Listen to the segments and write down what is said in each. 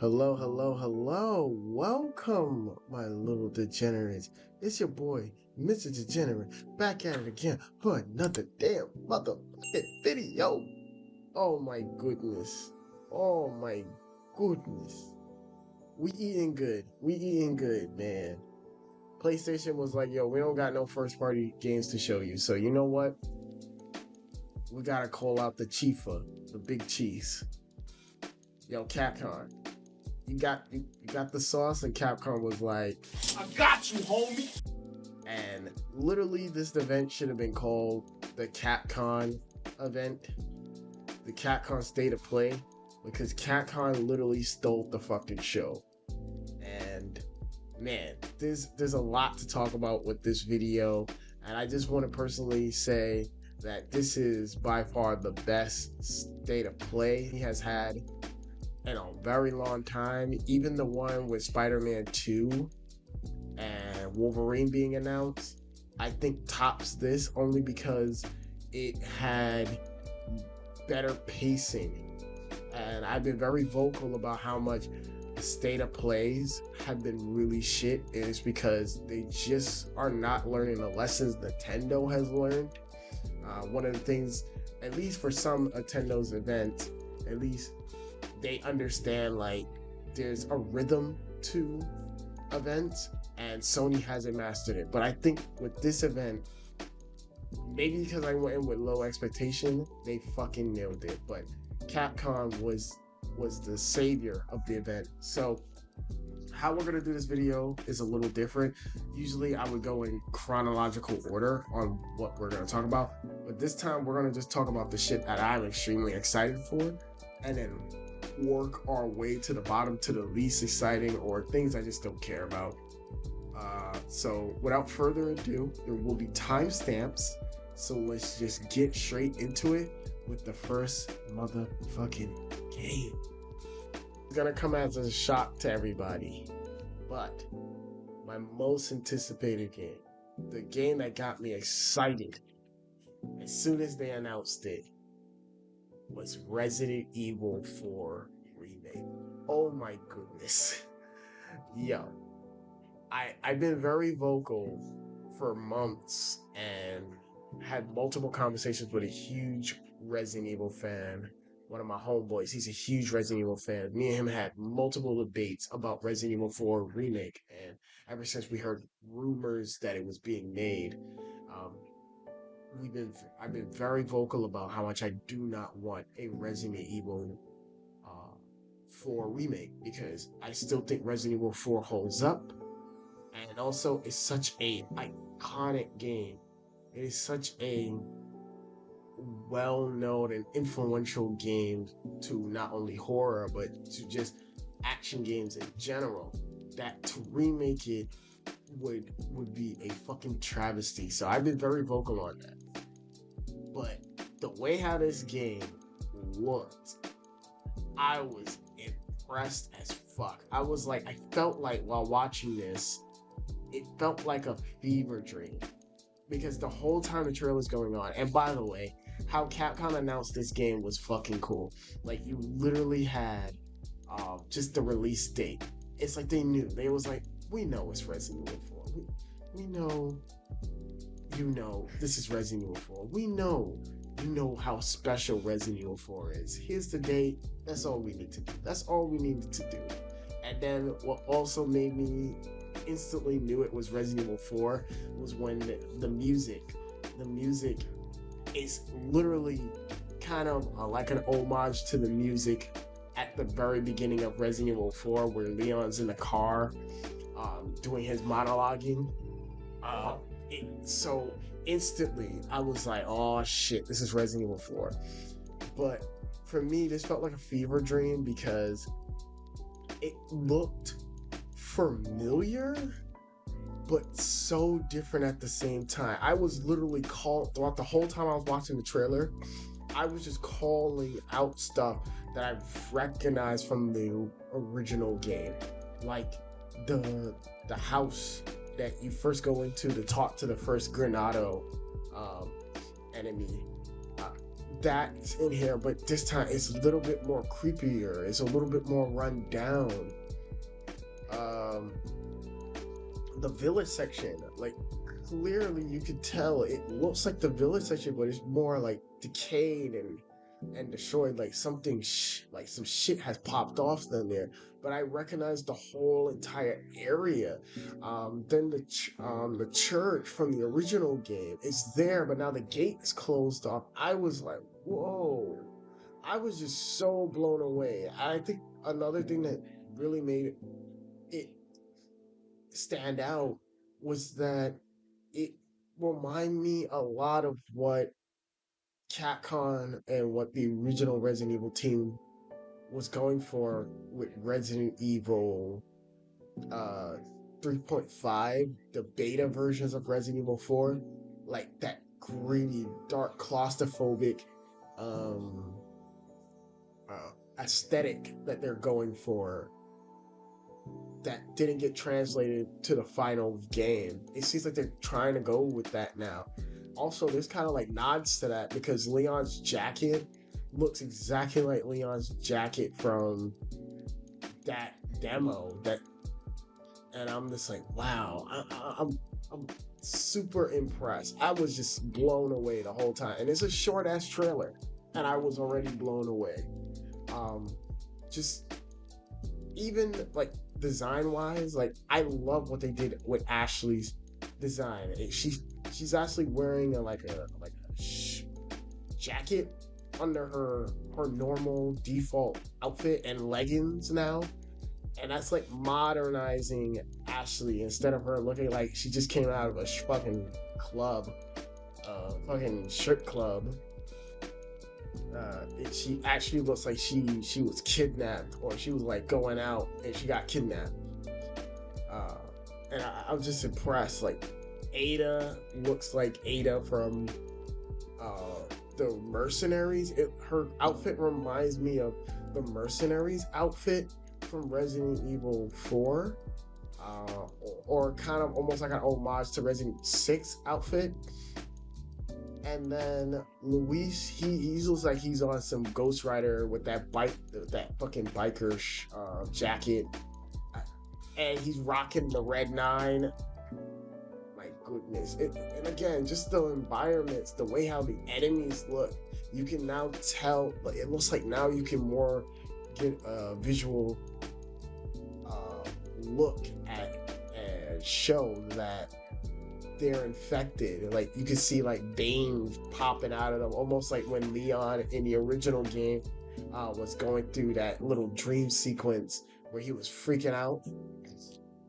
Hello, hello, hello. Welcome, my little degenerates. It's your boy, Mr. Degenerate, back at it again for another damn motherfucking video. Oh my goodness. Oh my goodness. We eating good. We eating good, man. PlayStation was like, yo, we don't got no first party games to show you. So you know what? We gotta call out the Chifa, the big cheese. Yo, Capcom. You got the sauce, and Capcom was like, I got you, homie. and literally this event should have been called the Capcom event, the Capcom State of Play, because Capcom literally stole the fucking show. And man, there's a lot to talk about with this video, and I just want to personally say that this is by far the best State of Play he has had in a very long time. Even the one with Spider-Man 2 and Wolverine being announced, I think tops this only because it had better pacing. And I've been very vocal about how much State of Plays have been really shit. And it's because they just are not learning the lessons Nintendo has learned. One of the things, at least for some Nintendo's events, at least they understand like there's a rhythm to events, and Sony hasn't mastered it. But I think with this event, maybe because I went in with low expectation, they fucking nailed it. But Capcom was the savior of the event. So how we're gonna do this video is a little different. Usually I would go in chronological order on what we're gonna talk about, but this time we're gonna just talk about the shit that I'm extremely excited for, and then work our way to the bottom to the least exciting or things I just don't care about. So without further ado, there will be timestamps. So let's just get straight into it with the first motherfucking game. It's gonna come as a shock to everybody, but my most anticipated game, the game that got me excited as soon as they announced it, was Resident Evil 4 Remake. Oh my goodness. Yo, I've been very vocal for months and had multiple conversations with a huge Resident Evil fan. One of my homeboys, he's a huge Resident Evil fan. Me and him had multiple debates about Resident Evil 4 Remake, and ever since we heard rumors that it was being made, I've been very vocal about how much I do not want a Resident Evil 4 remake, because I still think Resident Evil 4 holds up, and also it's such a iconic game. It is such a well-known and influential game to not only horror but to just action games in general, that to remake it would be a fucking travesty. So I've been very vocal on that. But the way how this game looked, I was impressed as fuck. I was like, I felt like while watching this, it felt like a fever dream, because the whole time the trailer's going on, and by the way, how Capcom announced this game was fucking cool. Like, you literally had just the release date. It's like they knew. They was like, we know it's Resident Evil 4. We know, you know, this is Resident Evil 4. We know, you know how special Resident Evil 4 is. Here's the date. That's all we need to do. That's all we needed to do. And then what also made me instantly knew it was Resident Evil 4 was when the music is literally kind of like an homage to the music at the very beginning of Resident Evil 4, where Leon's in the car doing his monologuing. So instantly I was like, oh shit, this is Resident Evil 4. But for me, this felt like a fever dream because it looked familiar but so different at the same time. I was literally throughout the whole time I was watching the trailer, I was just calling out stuff that I've recognized from the original game, like the house that you first go into to talk to the first Granado enemy. that's in here, but this time it's a little bit more creepier. It's a little bit more run down. The village section, like clearly you could tell it looks like the village section, but it's more like decayed and destroyed. Like something, like some shit has popped off in there. But I recognize the whole entire area. Then the church from the original game is there, but now the gate is closed off. I was like, whoa! I was just so blown away. I think another thing that really made it stand out was that it reminded me a lot of what Capcom and what the original Resident Evil team was going for with Resident Evil 3.5, the beta versions of Resident Evil 4, like that gritty, dark, claustrophobic aesthetic that they're going for that didn't get translated to the final game. It seems like they're trying to go with that now. Also, there's kind of like nods to that because Leon's jacket looks exactly like Leon's jacket from that demo. And I'm just like, wow, I'm super impressed. I was just blown away the whole time, and it's a short ass trailer, and I was already blown away. Just even like design wise, like I love what they did with Ashley's design. She's actually wearing a jacket under her normal default outfit and leggings now, and that's like modernizing Ashley instead of her looking like she just came out of a fucking club, fucking strip club. She actually looks like she was kidnapped, or she was like going out and she got kidnapped. And I'm just impressed. Like Ada looks like Ada from the Mercenaries. Her outfit reminds me of the Mercenaries outfit from Resident Evil 4, or kind of almost like an homage to Resident Evil 6 outfit. And then Luis, he looks like he's on some Ghost Rider with that fucking biker jacket, and he's rocking the Red 9. My goodness! And again, just the environments, the way how the enemies look, you can now tell. It looks like now you can more get a visual look at and show that they're infected. Like you can see like veins popping out of them, almost like when Leon in the original game was going through that little dream sequence where he was freaking out.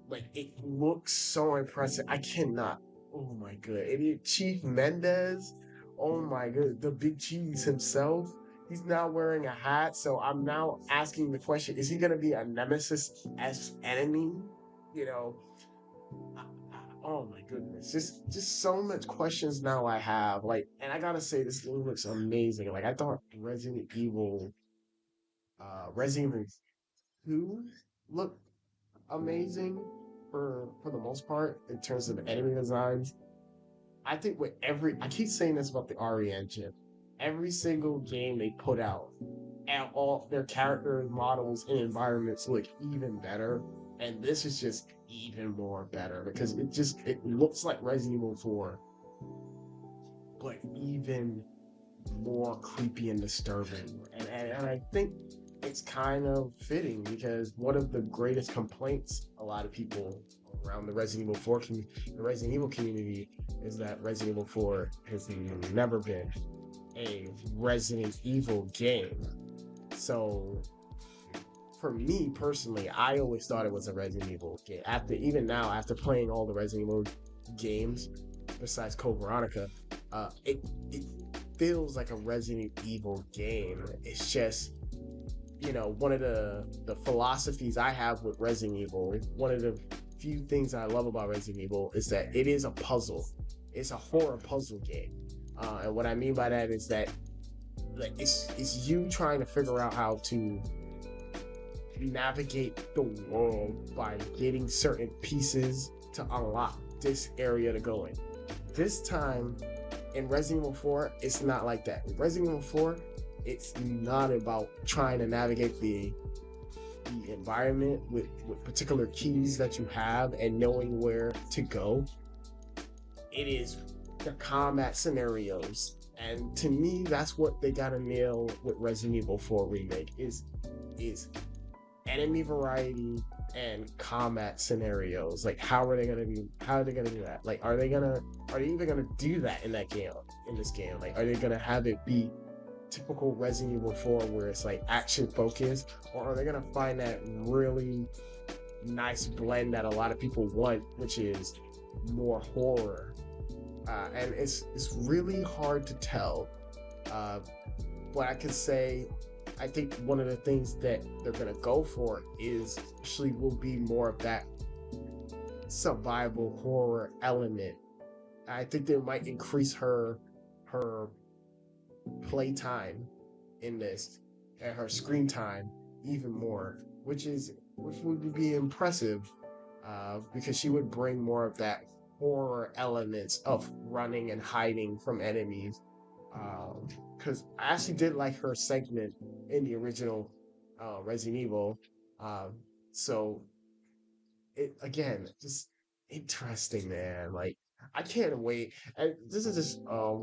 Like it looks so impressive. I cannot. Oh my god! And Chief Mendez. Oh my god! The Big Cheese himself. He's now wearing a hat. So I'm now asking the question: is he going to be a Nemesis-esque enemy? You know. Oh my goodness, just so much questions now I have. Like, and I gotta say, this game looks amazing. Like, I thought Resident Evil 2 looked amazing for the most part in terms of enemy designs. I think I keep saying this about the RE engine. Every single game they put out, and all their character models and environments look even better. And this is just even more better because it looks like Resident Evil 4, but even more creepy and disturbing. And I think it's kind of fitting because one of the greatest complaints a lot of people around the Resident Evil community is that Resident Evil 4 has never been a Resident Evil game. So for me personally, I always thought it was a Resident Evil game. After playing all the Resident Evil games besides Code Veronica, it feels like a Resident Evil game. It's just, one of the philosophies I have with Resident Evil, one of the few things I love about Resident Evil is that it is a puzzle. It's a horror puzzle game. And what I mean by that is that it's you trying to figure out how to navigate the world by getting certain pieces to unlock this area to go in. This time, In Resident Evil 4, it's not like that. In Resident Evil 4, it's not about trying to navigate the environment with particular keys that you have and knowing where to go. It is the combat scenarios. And to me, that's what they gotta nail with Resident Evil 4 Remake is enemy variety and combat scenarios. Like how are they gonna do that? Like are they even gonna do that in this game? Like are they gonna have it be typical Resident Evil 4 where it's like action focused, or are they gonna find that really nice blend that a lot of people want, which is more horror? And it's really hard to tell. But I could say, I think one of the things that they're gonna go for is actually will be more of that survival horror element. I think they might increase her playtime in this and her screen time even more, which would be impressive, because she would bring more of that horror elements of running and hiding from enemies. Because I actually did like her segment in the original Resident Evil. So it again, just interesting, man. Like I can't wait. And this is just a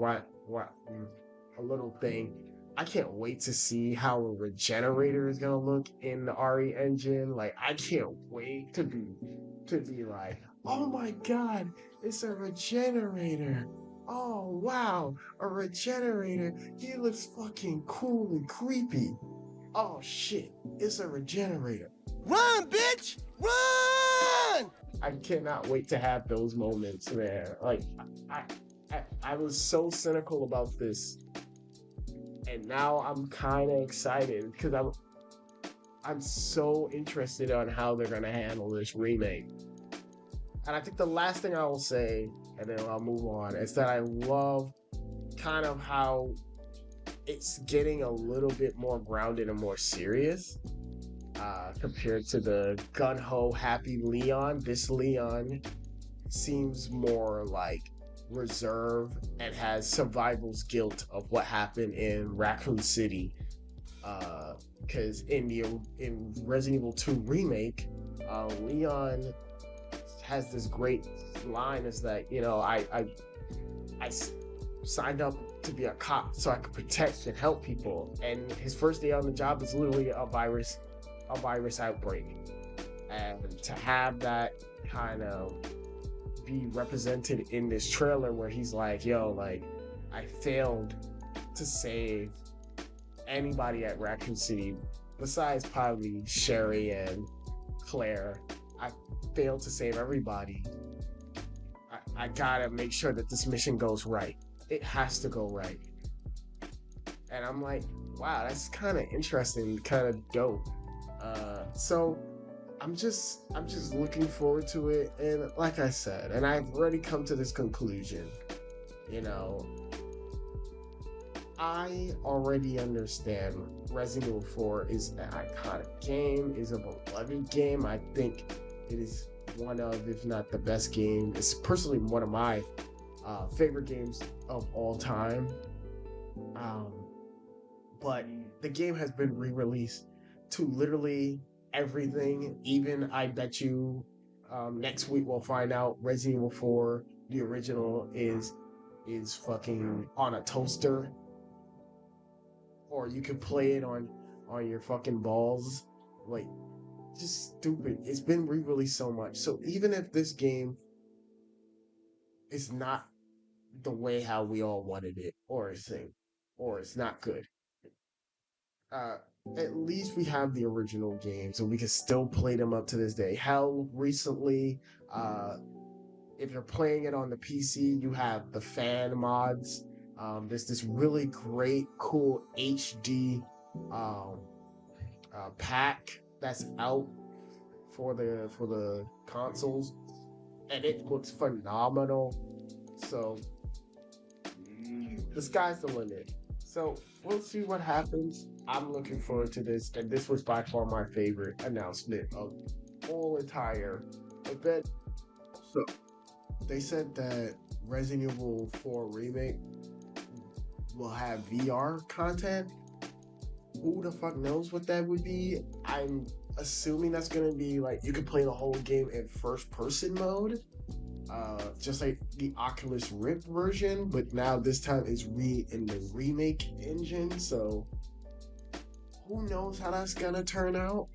little thing. I can't wait to see how a regenerator is gonna look in the RE engine. Like I can't wait to be like, oh my god, it's a regenerator. Oh wow, a regenerator. He looks fucking cool and creepy. Oh shit, it's a regenerator. Run, bitch! Run! I cannot wait to have those moments, man. Like I was so cynical about this, and now I'm kind of excited because I'm so interested on how they're gonna handle this remake. And I think the last thing I will say, and then I'll move on, is that I love kind of how it's getting a little bit more grounded and more serious, compared to the gun-ho happy Leon. This Leon seems more like reserved and has survival's guilt of what happened in Raccoon City. Because in Resident Evil 2 Remake, Leon has this great line is that, you know, I signed up to be a cop so I could protect and help people, and his first day on the job is literally a virus outbreak. And to have that kind of be represented in this trailer where he's like, yo, like I failed to save anybody at Raccoon City besides probably Sherry and Claire. I failed to save everybody. I gotta make sure that this mission goes right. It has to go right. And I'm like, wow, that's kind of interesting, kind of dope. So I'm just looking forward to it. And like I said, and I've already come to this conclusion, you know, I already understand Resident Evil 4 is an iconic game, is a beloved game. I think it is one of, if not the best game. It's personally one of my favorite games of all time. But the game has been re-released to literally everything. Even, I bet you, next week we'll find out Resident Evil 4, the original, is fucking on a toaster. Or you can play it on your fucking balls. Like, just stupid. It's been re-released so much. So even if this game is not the way how we all wanted it, or it's not good, at least we have the original games and we can still play them up to this day. Hell, recently, if you're playing it on the PC, you have the fan mods. There's this really great, cool HD pack that's out for the consoles, and it looks phenomenal. So the sky's the limit. So we'll see what happens. I'm looking forward to this, and this was by far my favorite announcement of the whole entire event. So they said that Resident Evil 4 Remake will have VR content. Who the fuck knows what that would be? I'm assuming that's gonna be like you can play the whole game in first person mode, just like the Oculus Rift version, but now this time it's in the remake engine. So who knows how that's gonna turn out?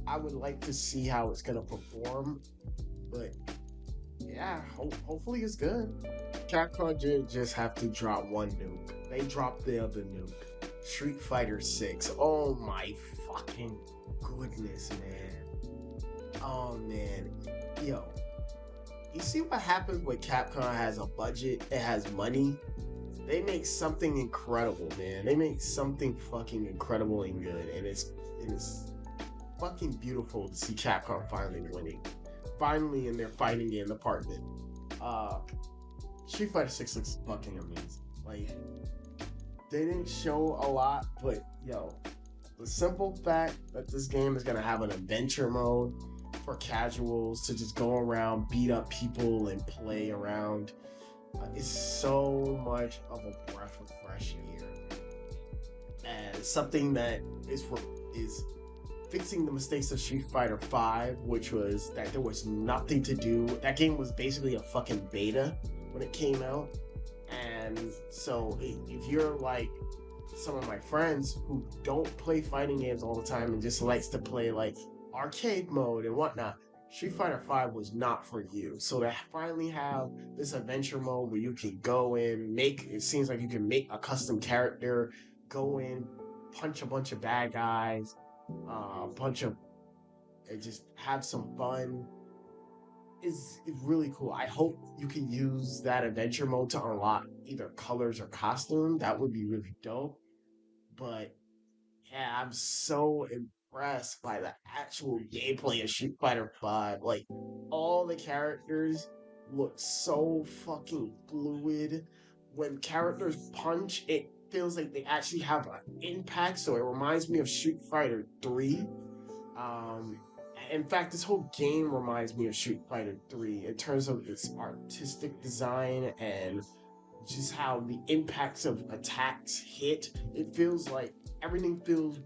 I would like to see how it's gonna perform, but yeah, hopefully it's good. Capcom did just have to drop one nuke. They dropped the other nuke. Street Fighter 6. Oh my fucking goodness, man. Oh man. Yo. You see what happens when Capcom has a budget, it has money? They make something incredible, man. They make something fucking incredible and good. And it's fucking beautiful to see Capcom finally winning. Finally in their fighting game department. Street Fighter 6 looks fucking amazing. Like, they didn't show a lot, but yo, the simple fact that this game is gonna have an adventure mode for casuals to just go around, beat up people, and play around is so much of a breath of fresh air. And something that is fixing the mistakes of Street Fighter 5, which was that there was nothing to do. That game was basically a fucking beta when it came out. And so if you're like some of my friends who don't play fighting games all the time and just likes to play like arcade mode and whatnot, Street Fighter 5 was not for you. So to finally have this adventure mode where you can go in, it seems like you can make a custom character, go in, punch a bunch of bad guys, and just have some fun is really cool. I hope you can use that adventure mode to unlock either colors or costume. That would be really dope. But yeah, I'm so impressed by the actual gameplay of Street Fighter 5. Like, all the characters look so fucking fluid. When characters punch, it feels like they actually have an impact. So it reminds me of Street Fighter 3. Um, in fact, this whole game reminds me of Street Fighter 3 in terms of its artistic design and just how the impacts of attacks hit. It feels like everything feels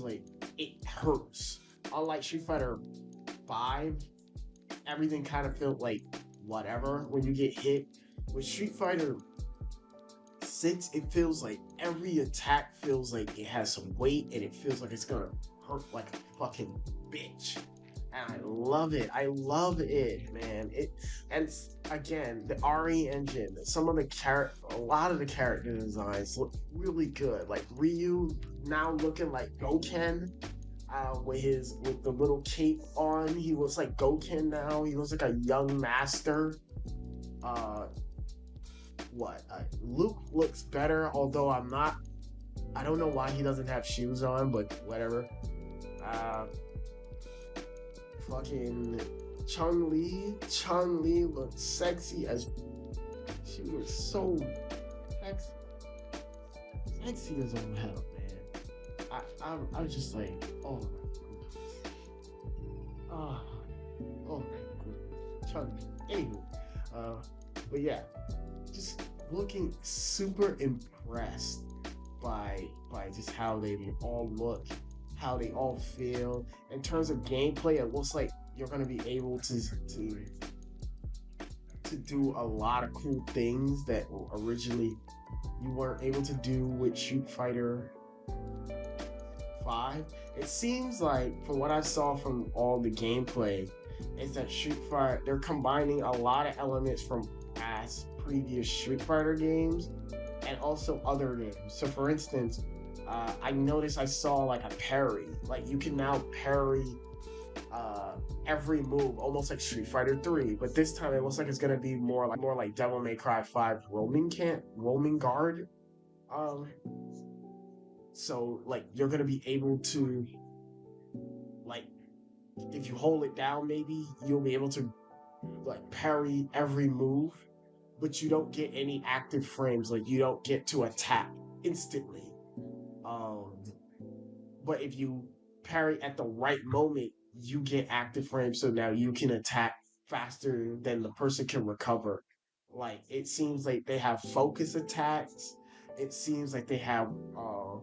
like it hurts. Unlike Street Fighter 5, everything kind of felt like whatever when you get hit. With Street Fighter 6, it feels like every attack feels like it has some weight and it feels like it's gonna hurt like a fucking bitch. And I love it. I love it, man. And again, the RE engine, a lot of the character designs look really good. Like Ryu now looking like Goken, with the little cape on. He looks like Goken now. He looks like a young master. Luke looks better, although I don't know why he doesn't have shoes on, but whatever. Fucking Chun-Li looked sexy as she was so sexy as all hell, man. I was just like, oh my goodness. Oh my goodness. Chun-Li. Anywho, but yeah, just looking super impressed by just how they all look, how they all feel. In terms of gameplay, it looks like you're going to be able to do a lot of cool things that originally you weren't able to do with Street Fighter 5. It seems like, from what I saw from all the gameplay, is that Street Fighter, they're combining a lot of elements from past previous Street Fighter games and also other games. So for instance, I noticed I saw like a parry. Like you can now parry every move, almost like Street Fighter 3. But this time it looks like it's gonna be more like Devil May Cry 5 roaming guard. So like you're gonna be able to, like, if you hold it down, maybe you'll be able to like parry every move, but you don't get any active frames. Like you don't get to attack instantly. But if you parry at the right moment, you get active frames, so now you can attack faster than the person can recover. Like it seems like they have focus attacks. It seems like they have uh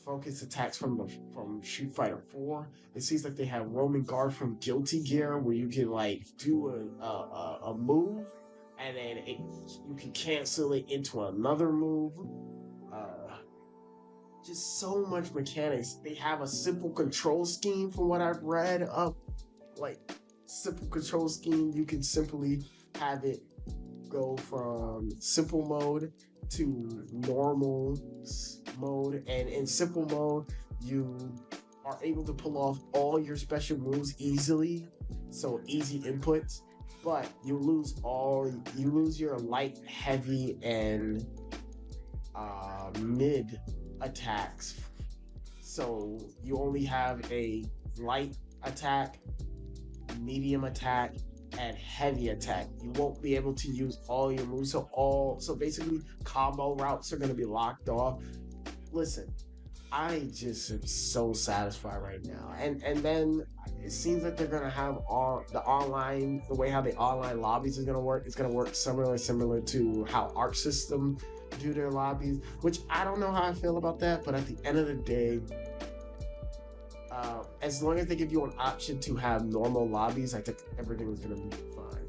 focus attacks from Street Fighter 4. It seems like they have roaming guard from Guilty Gear where you can like do a move and then you can cancel it into another move. Uh just so much mechanics. They have a simple control scheme from what I've read up like simple control scheme. You can simply have it go from simple mode to normal mode, and in simple mode you are able to pull off all your special moves easily, so easy inputs, but you lose your light, heavy, and mid attacks, so you only have a light attack, medium attack, and heavy attack. You won't be able to use all your moves. So basically combo routes are gonna be locked off. Listen, I just am so satisfied right now. And then it seems like they're gonna have all the online, the way how the online lobbies is gonna work. It's gonna work similar to how Arc System do their lobbies, which I don't know how I feel about that, but at the end of the day, as long as they give you an option to have normal lobbies, I think everything is gonna be fine.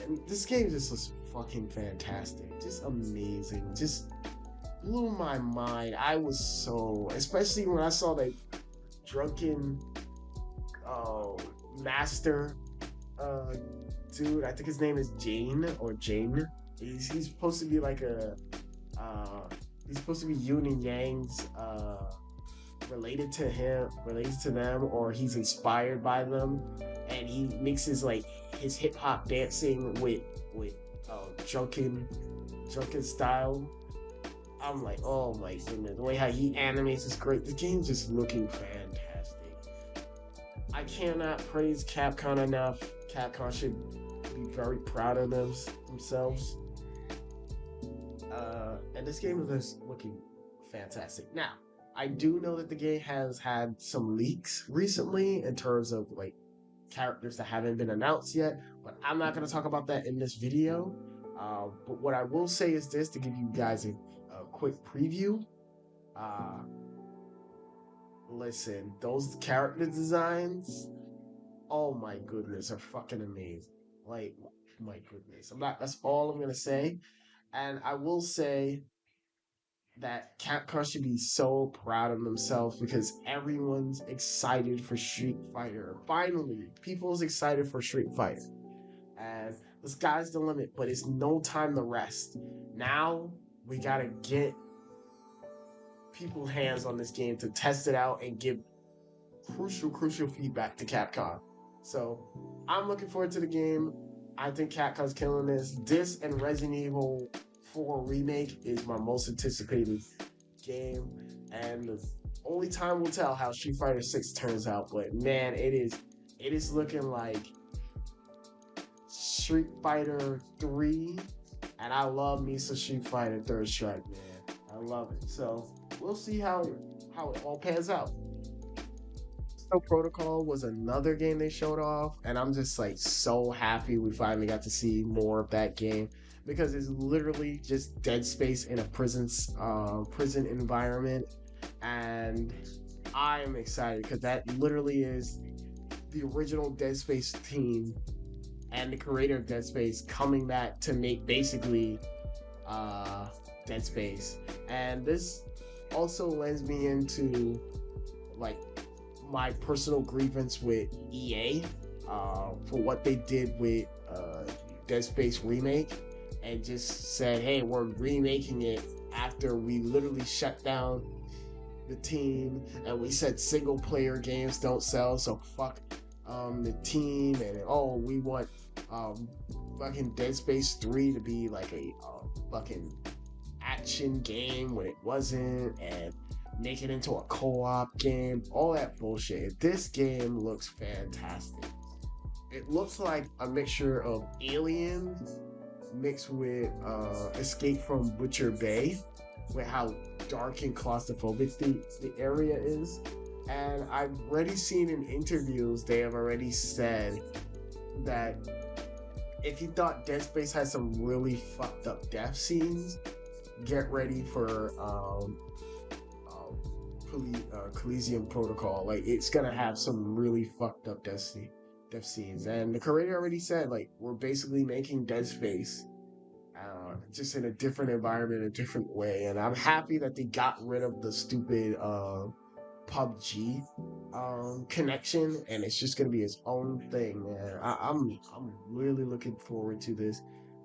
And this game just was fucking fantastic, just amazing, just blew my mind. I was so, especially when I saw that drunken master dude. I think his name is Jane. He's supposed to be like he's supposed to be Yin and Yang's related to them, or he's inspired by them, and he mixes like his hip hop dancing with drunken style. I'm like, oh my goodness, the way how he animates is great. The game's just looking fantastic. I cannot praise Capcom enough. Capcom should be very proud of themselves. And this game is just looking fantastic. Now, I do know that the game has had some leaks recently in terms of like characters that haven't been announced yet, but I'm not going to talk about that in this video. But what I will say is this, to give you guys a quick preview. Listen, those character designs, oh my goodness, are fucking amazing. Like, my goodness. That's all I'm gonna say. And I will say that Capcom should be so proud of themselves because everyone's excited for Street Fighter. Finally, people's excited for Street Fighter. And the sky's the limit, but it's no time to rest. Now, we gotta get people's hands on this game to test it out and give crucial feedback to Capcom. So I'm looking forward to the game. I think Capcom's killing this. This and Resident Evil 4 Remake is my most anticipated game, and the only time will tell how Street Fighter 6 turns out. But man, it is looking like Street Fighter 3, and I love me some Street Fighter Third Strike, man. I love it. So we'll see how it all pans out. So Protocol was another game they showed off, and I'm just like so happy we finally got to see more of that game, because it's literally just Dead Space in a prison environment, and I am excited because that literally is the original Dead Space team and the creator of Dead Space coming back to make basically Dead Space. And this also lends me into like my personal grievance with EA for what they did with Dead Space Remake, and just said, hey, we're remaking it after we literally shut down the team and we said single player games don't sell, so fuck the team, and we want fucking Dead Space 3 to be like a fucking action game when it wasn't, and make it into a co-op game, all that bullshit. This game looks fantastic. It looks like a mixture of Aliens mixed with Escape from Butcher Bay, with how dark and claustrophobic the area is. And I've already seen in interviews, they have already said that if you thought Dead Space had some really fucked up death scenes, get ready for Coliseum Protocol. Like, it's gonna have some really fucked up death scenes. And the creator already said, like, we're basically making Dead Space just in a different environment, a different way. And I'm happy that they got rid of the stupid PUBG connection, and it's just gonna be its own thing, man. I'm really looking forward to this.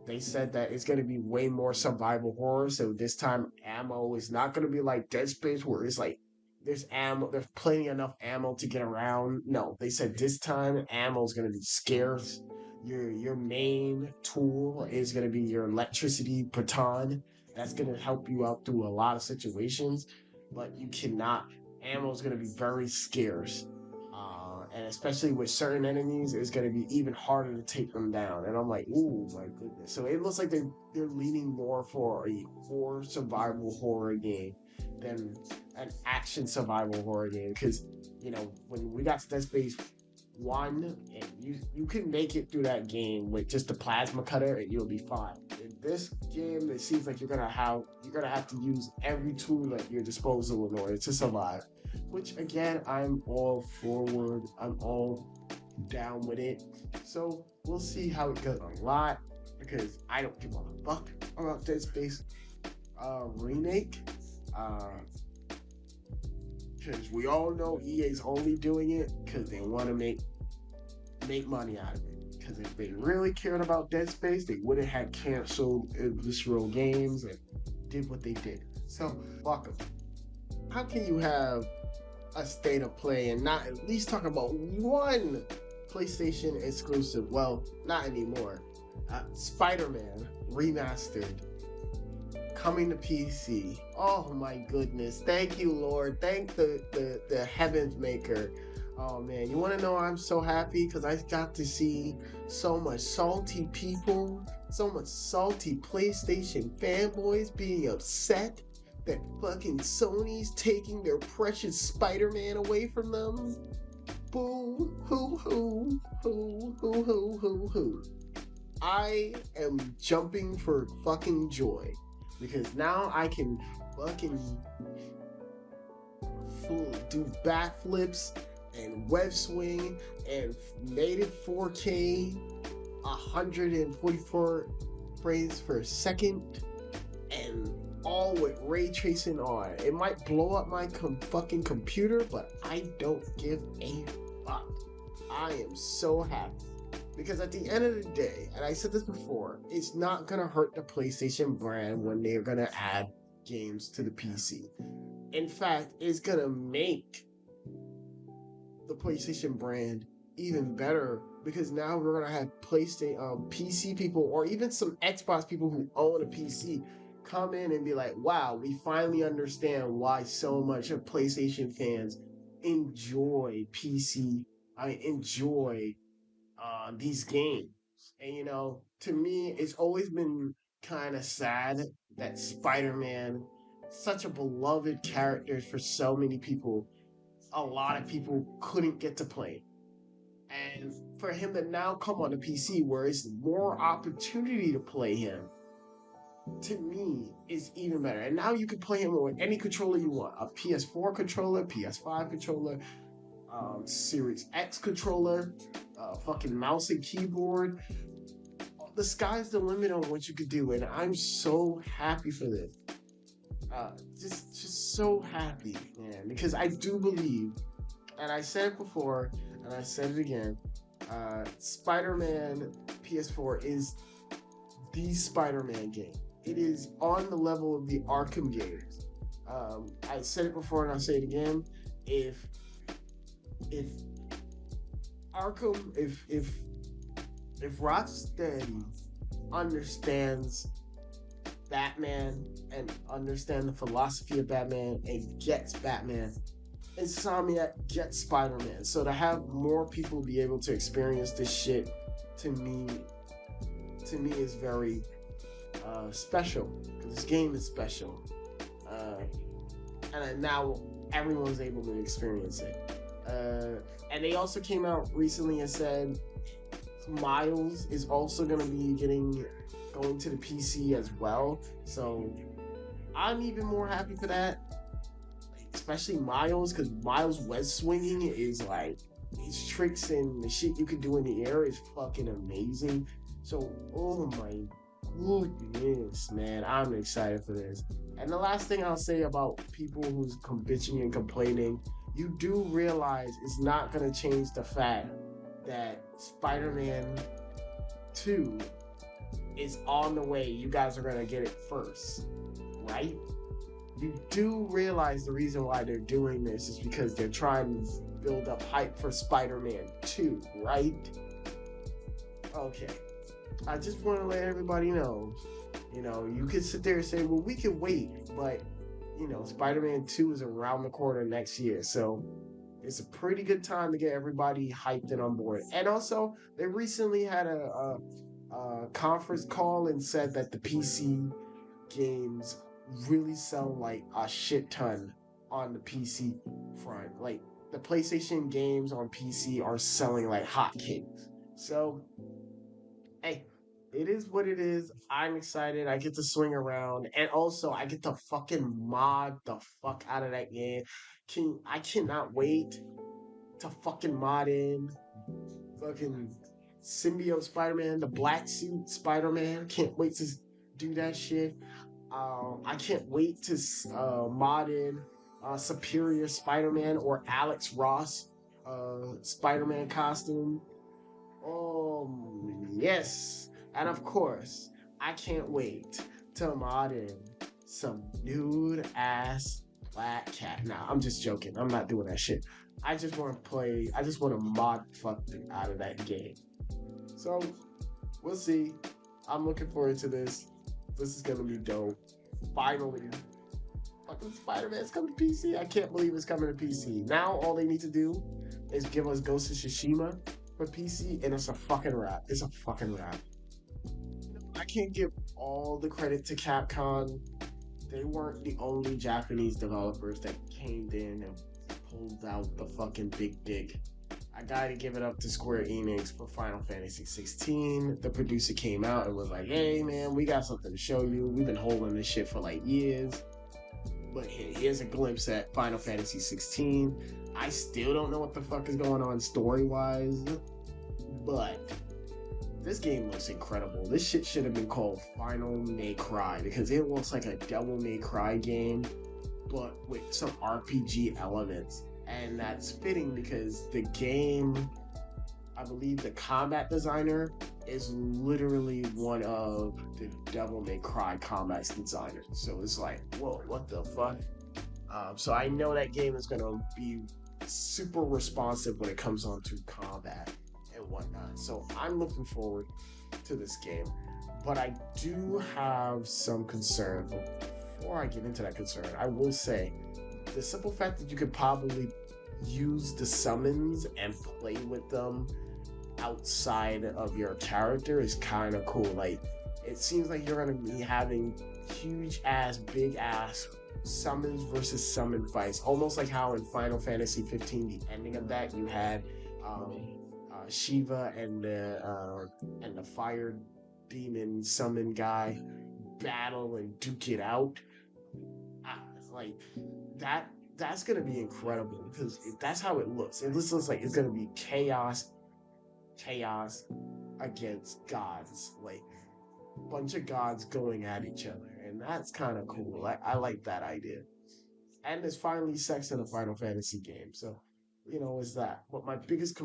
They said that it's gonna be way more survival horror, so this time ammo is not gonna be like Dead Space where it's like there's ammo, there's plenty enough ammo to get around. No, they said this time ammo is gonna be scarce. Your main tool is gonna be your electricity baton. That's gonna help you out through a lot of situations, but you cannot. Ammo is gonna be very scarce, and especially with certain enemies, it's gonna be even harder to take them down. And I'm like, ooh, my goodness. So it looks like they're leaning more for a horror survival horror game than an action survival horror game. Because when we got to Dead Space 1, and you can make it through that game with just the plasma cutter, and you'll be fine. In this game, it seems like you're gonna have to use every tool at your disposal in order to survive. Which again, I'm all forward. I'm all down with it. So we'll see how it goes a lot, because I don't give a fuck about Dead Space remake. Because we all know EA's only doing it because they want to make money out of it. Because if they really cared about Dead Space, they would have had canceled Visceral Games and did what they did. So, fuck them. How can you have a state of play and not at least talk about one PlayStation exclusive? Well, not anymore. Spider-Man Remastered, coming to PC. Oh my goodness. Thank you, Lord. Thank the heavens maker. Oh man, you want to know I'm so happy? Because I got to see so much salty people, so much salty PlayStation fanboys being upset that fucking Sony's taking their precious Spider-Man away from them. Boo, hoo, hoo, hoo, hoo, hoo, hoo, hoo. I am jumping for fucking joy, because now I can fucking do backflips and web swing and native 4K 144 frames per second, and all with ray tracing on. It might blow up my fucking computer, but I don't give a fuck. I am so happy. Because at the end of the day, and I said this before, it's not going to hurt the PlayStation brand when they're going to add games to the PC. In fact, it's going to make the PlayStation brand even better, because now we're going to have PlayStation PC people, or even some Xbox people who own a PC, come in and be like, wow, we finally understand why so much of PlayStation fans enjoy these games. And to me, it's always been kind of sad that Spider-Man, such a beloved character for so many people, a lot of people couldn't get to play. And for him to now come on the PC where it's more opportunity to play him, to me, is even better. And now you can play him with any controller you want. A PS4 controller, PS5 controller, Series X controller, fucking mouse and keyboard. The sky's the limit on what you could do, and I'm so happy for this. Just so happy, man, because I do believe, and I said it before, and I said it again, Spider-Man PS4 is the Spider-Man game. It is on the level of the Arkham games. I said it before and I'll say it again. If Arkham, if Rocksteady understands Batman and understand the philosophy of Batman and gets Batman, Insomniac gets Spider-Man. So to have more people be able to experience this shit, to me is very special. This game is special, and now everyone's able to experience it. And they also came out recently and said Miles is also gonna be going to the PC as well. So I'm even more happy for that. Especially Miles, because Miles web swinging is like his tricks and the shit you can do in the air is fucking amazing. So, oh my goodness, man, I'm excited for this. And the last thing I'll say about people who's bitching and complaining, you do realize it's not gonna change the fact that Spider-Man 2 is on the way. You guys are gonna get it first, right? You do realize the reason why they're doing this is because they're trying to build up hype for Spider-Man 2, right? Okay. I just want to let everybody know, you could sit there and say, well, we can wait, but, Spider-Man 2 is around the corner next year, so it's a pretty good time to get everybody hyped and on board. And also, they recently had a conference call and said that the PC games really sell like a shit ton on the PC front. Like the PlayStation games on PC are selling like hotcakes. So, hey, it is what it is. I'm excited. I get to swing around, and also I get to fucking mod the fuck out of that game. I cannot wait to fucking mod in fucking symbiote Spider-Man, the black suit Spider-Man. Can't wait to do that shit. I can't wait to mod in Superior Spider-Man or Alex Ross Spider-Man costume. Yes. And of course, I can't wait to mod in some nude ass Black Cat. Nah, I'm just joking. I'm not doing that shit. I just want to mod fuck out of that game. So, we'll see. I'm looking forward to this. This is gonna be dope. Finally. Fucking Spider-Man's coming to PC. I can't believe it's coming to PC. Now all they need to do is give us Ghost of Tsushima for PC, and it's a fucking wrap. It's a fucking wrap. I can't give all the credit to Capcom. They weren't the only Japanese developers that came in and pulled out the fucking big dick. I gotta give it up to Square Enix for Final Fantasy 16. The producer came out and was like, hey man, we got something to show you. We've been holding this shit for like years. But here's a glimpse at Final Fantasy 16. I still don't know what the fuck is going on story-wise. But this game looks incredible. This shit should have been called Final May Cry because it looks like a Devil May Cry game, but with some RPG elements. And that's fitting because the game, I believe the combat designer is literally one of the Devil May Cry combat designers. So it's like, whoa, what the fuck? So I know that game is going to be super responsive when it comes on to combat and whatnot. So I'm looking forward to this game. But I do have some concern. Before I get into that concern, I will say, the simple fact that you could probably use the summons and play with them outside of your character is kind of cool. Like, it seems like you're going to be having huge ass, big ass summons versus summon fights. Almost like how in Final Fantasy 15, the ending of that, you had Shiva and the fire demon summon guy battle and duke it out. Like that. That's gonna be incredible because that's how it looks. It looks like it's gonna be chaos against gods, like a bunch of gods going at each other, and that's kind of cool. I like that idea. And there's finally sex in a Final Fantasy game, so is that. But my biggest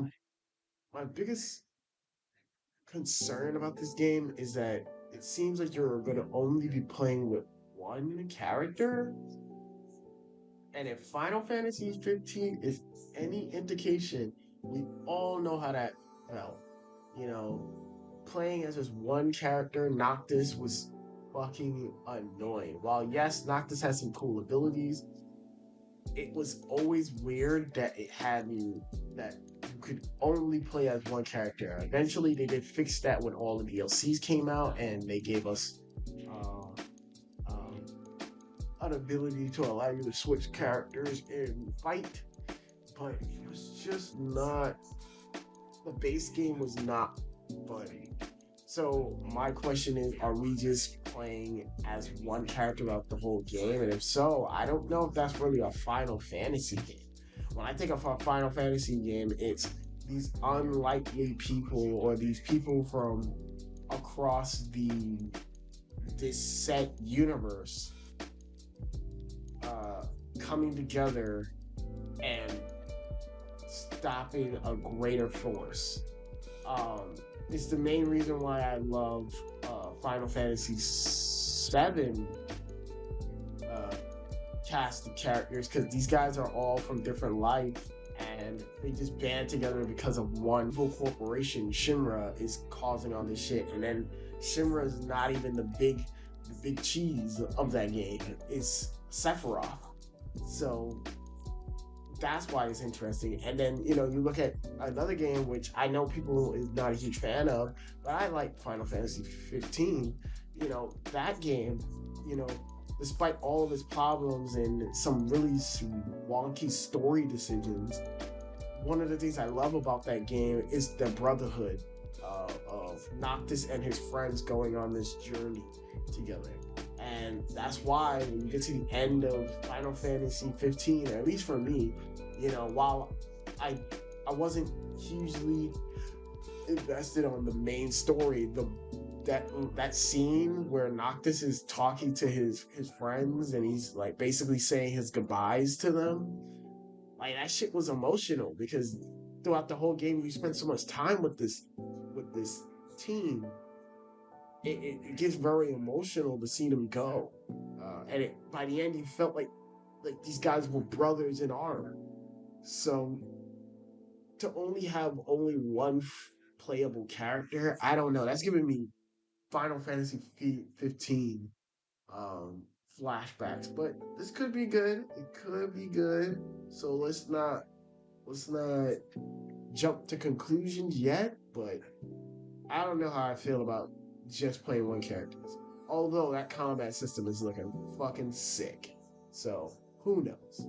concern about this game is that it seems like you're gonna only be playing with one character. And if Final Fantasy 15 is any indication, we all know how that felt. Playing as just one character, Noctis was fucking annoying. While yes, Noctis has some cool abilities, it was always weird that you could only play as one character. Eventually, they did fix that when all the DLCs came out, and they gave us an ability to allow you to switch characters and fight, but it was just not. The base game was not But so my question is, are we just playing as one character throughout the whole game? And if so, I don't know if that's really a Final Fantasy game. When I think of a Final Fantasy game, it's these unlikely people or these people from across this set universe uh, coming together and stopping a greater force. It's the main reason why I love Final Fantasy VII uh, cast of characters, because these guys are all from different life and they just band together because of one evil corporation. Shinra is causing all this shit, and then Shinra is not even the big cheese of that game. It's Sephiroth. So that's why it's interesting. And then, you look at another game which I know people is not a huge fan of, but I like Final Fantasy 15. That game, you know, despite all of its problems and some really wonky story decisions, one of the things I love about that game is the brotherhood of Noctis and his friends going on this journey together. And that's why when you get to the end of Final Fantasy 15, at least for me, while I wasn't hugely invested on the main story, that scene where Noctis is talking to his friends and he's like basically saying his goodbyes to them, like that shit was emotional because throughout the whole game you spend so much time with this team. It gets very emotional to see them go, and by the end you felt like these guys were brothers in armor. So to only have only one playable character, I don't know. That's giving me Final Fantasy 15 um, flashbacks, but this could be good. It could be good. So let's not jump to conclusions yet. But I don't know how I feel about just playing one character. Although that combat system is looking fucking sick. So who knows?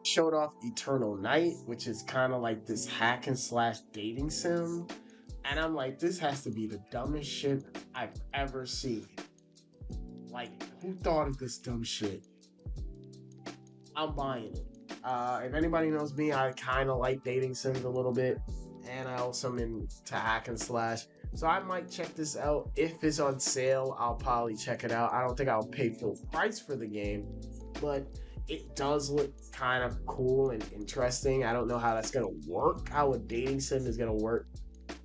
Showed off Eternalnight, which is kind of like this hack and slash dating sim. And I'm like, this has to be the dumbest shit I've ever seen. Like, who thought of this dumb shit? I'm buying it. If anybody knows me, I kind of like dating sims a little bit. And I also am into hack and slash. So I might check this out. If it's on sale, I'll probably check it out. I don't think I'll pay full price for the game, but it does look kind of cool and interesting. I don't know how that's gonna work, how a dating sim is gonna work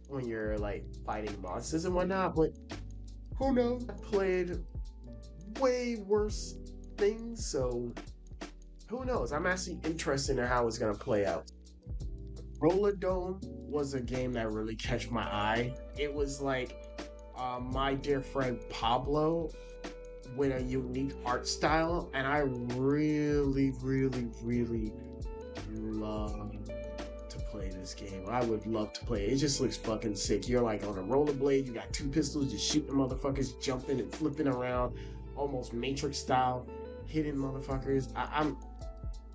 when you're like fighting monsters and whatnot, but who knows? I played way worse things, so who knows? I'm actually interested in how it's gonna play out. Rollerdome was a game that really catch my eye. It was like my dear friend Pablo with a unique art style, and I really, really, really love to play this game. I would love to play it. It just looks fucking sick. You're like on a rollerblade, you got two pistols, just shooting motherfuckers, jumping and flipping around, almost Matrix style, hitting motherfuckers.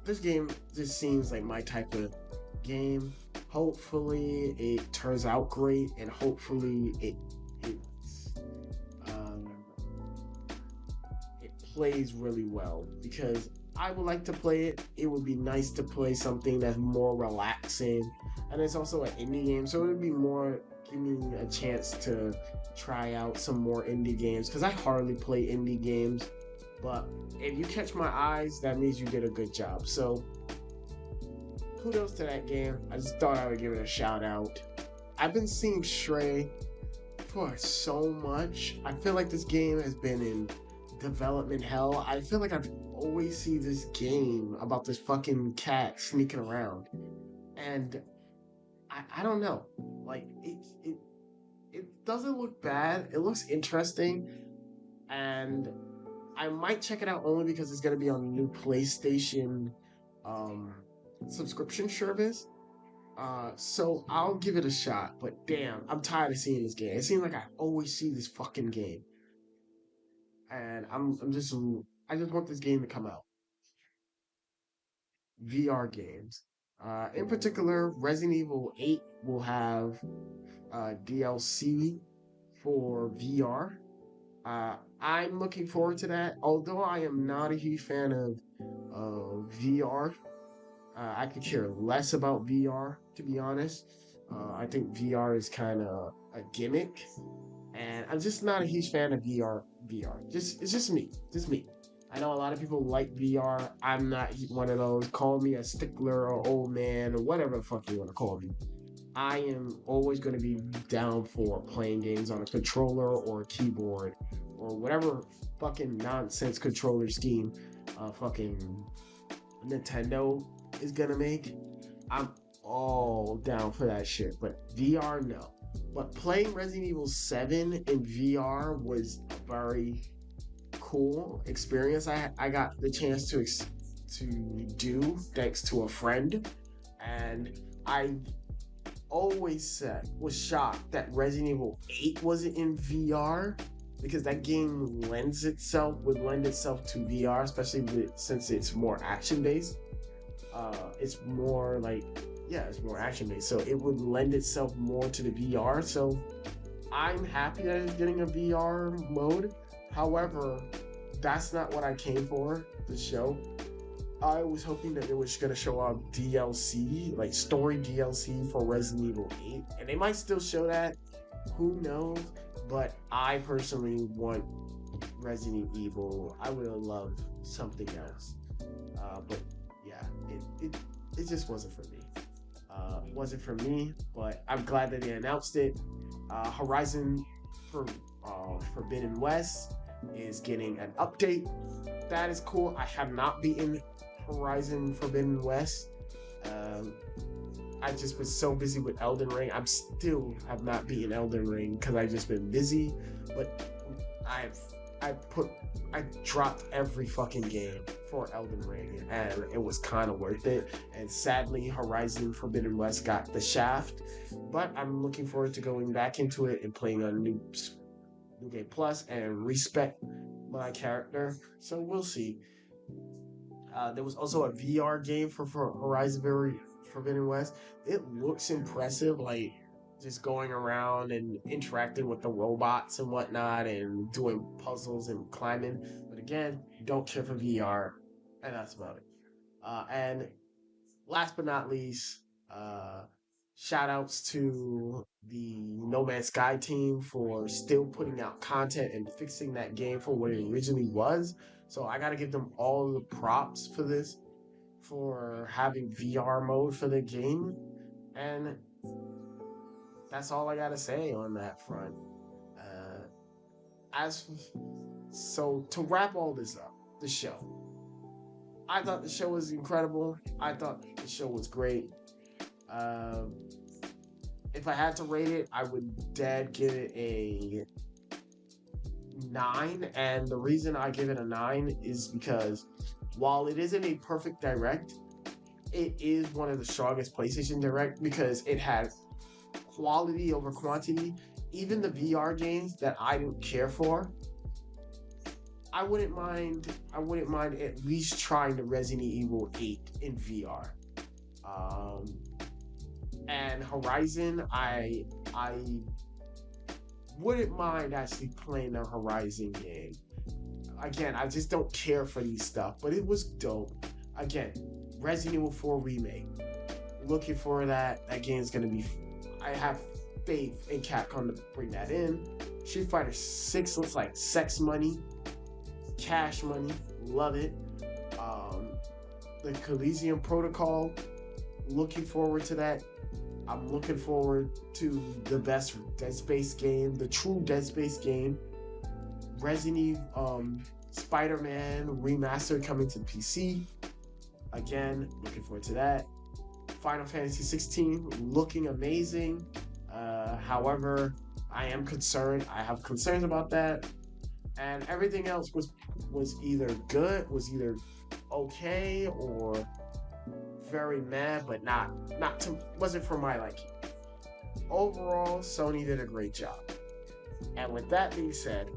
This game just seems like my type of game. Hopefully it turns out great, and hopefully um, it plays really well, because I would like to play it. It would be nice to play something that's more relaxing, and it's also an indie game, so it would be more give me a chance to try out some more indie games, because I hardly play indie games. But if you catch my eyes, that means you did a good job. So kudos to that game. I just thought I would give it a shout out. I've been seeing Stray for so much. I feel like this game has been in development hell. I feel like I've always seen this game about this fucking cat sneaking around, and I don't know. Like it doesn't look bad. It looks interesting, and I might check it out only because it's gonna be on the new PlayStation um, subscription service. So I'll give it a shot. But damn, I'm tired of seeing this game. It seems like I always see this fucking game, and I just want this game to come out. VR games. In particular, Resident Evil 8 will have DLC for VR. I'm looking forward to that. Although I am not a huge fan of VR, I could care less about VR, to be honest. I think VR is kind of a gimmick, and I'm just not a huge fan of VR. It's just me, just me. I know a lot of people like VR. I'm not one of those. Call me a stickler or old man or whatever the fuck you want to call me. I am always going to be down for playing games on a controller or a keyboard or whatever fucking nonsense controller scheme fucking Nintendo is gonna make. I'm all down for that shit. But VR, no. But playing Resident Evil 7 in VR was a very cool experience. I got the chance to do thanks to a friend, and I always said was shocked that Resident Evil 8 wasn't in VR because that game would lend itself to VR, especially since it's more action based. It's more like, yeah, it's more action based, so it would lend itself more to the VR. So I'm happy that it's getting a VR mode. However, that's not what I came for the show. I was hoping that it was going to show off DLC, like story DLC for Resident Evil 8, and they might still show that. Who knows? But I personally want Resident Evil. I would have loved something else. But yeah, it just wasn't for me. Wasn't for me, but I'm glad that they announced it. Horizon Forbidden West is getting an update. That is cool. I have not beaten Horizon Forbidden West. I just was so busy with Elden Ring. Have not beaten Elden Ring because I've just been busy. But I dropped every fucking game for Elden Ring, and it was kind of worth it. And sadly, Horizon Forbidden West got the shaft, but I'm looking forward to going back into it and playing on New Game Plus and respect my character. So we'll see. There was also a VR game for Horizon Forbidden West. It looks impressive, like just going around and interacting with the robots and whatnot and doing puzzles and climbing. But again, don't care for VR, and that's about it. And last but not least, shout outs to the No Man's Sky team for still putting out content and fixing that game for what it originally was. So I gotta give them all the props for this, for having VR mode for the game. And that's all I gotta say on that front. So to wrap all this up, the show. I thought the show was incredible. I thought the show was great. If I had to rate it, I would give it a 9. And the reason I give it a 9 is because while it isn't a perfect direct, it is one of the strongest PlayStation Direct because it had quality over quantity. Even the VR games that I didn't care for, I wouldn't mind at least trying the Resident Evil 8 in VR. And Horizon, I wouldn't mind actually playing a Horizon game. Again, I just don't care for these stuff, but it was dope. Again, Resident Evil 4 Remake. Looking for that. That game's gonna be... I have faith in Capcom to bring that in. Street Fighter 6 looks like sex money. Cash money. Love it. The Calisto Protocol. Looking forward to that. I'm looking forward to the best Dead Space game. The true Dead Space game. Resident Evil... Spider-Man Remaster coming to PC. Again, looking forward to that. Final Fantasy 16 looking amazing. However, I am concerned. I have concerns about that. And everything else was either good, was either okay, or very meh, but wasn't for my liking. Overall, Sony did a great job. And with that being said,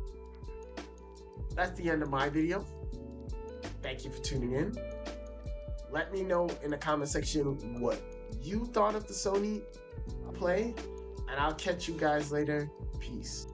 that's the end of my video. Thank you for tuning in. let me know in the comment section what you thought of the Sony Play, and I'll catch you guys later. Peace.